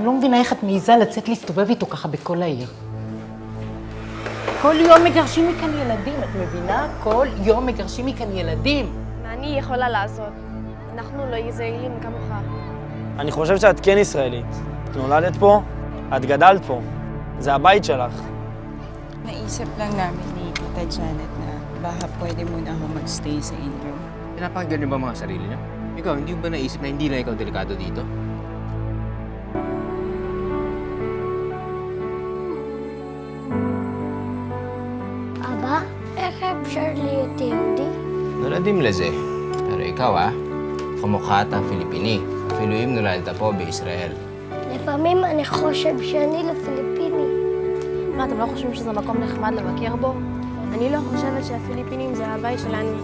אני לא מבינה איך את מעיזה לצאת להסתובב איתו ככה בכל העיר. כל יום מגרשים מכאן ילדים, את מבינה? כל יום מגרשים מכאן ילדים. מה אני יכולה לעשות? אנחנו לא ישראלים כמוך. אני חושב שאת כן ישראלית. את נולדת פה, את גדלת פה. זה הבית שלך. Naisip lang namin ni Tita Janet na baka pwede muna ako magstay sa inyo. Pinapakinggan niyo ba mga sarili niyo? Ikaw, hindi mo ba naisip na hindi lang ikaw delikado dito? אבא, איך אפשר להיות יהודי? נולדים לזה. pero ikaw kamukha at ang Filipini. אפילו אם נולדת פה בישראל. לפעמים אני חושב שאני לפיליפיני. מה, אתם לא חושבים שזה מקום נחמד לבקר בו? אני לא חושבת שהפיליפינים זה הבית שלנו.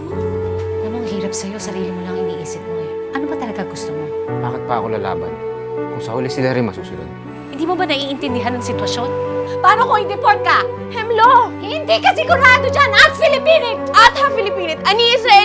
Anong hirap sa'yo, sarili mo lang iniisip mo eh. Ano ba talaga gusto mo? Bakit pa ako lalaban? Kung sa huli sila rin masusunod. Hindi mo ba naiintindihan ng sitwasyon? Paano kung i-deport ka? Hemlo! Hindi ka sigurado dyan! At Filipinit! At ha Filipinit! Ani Israel!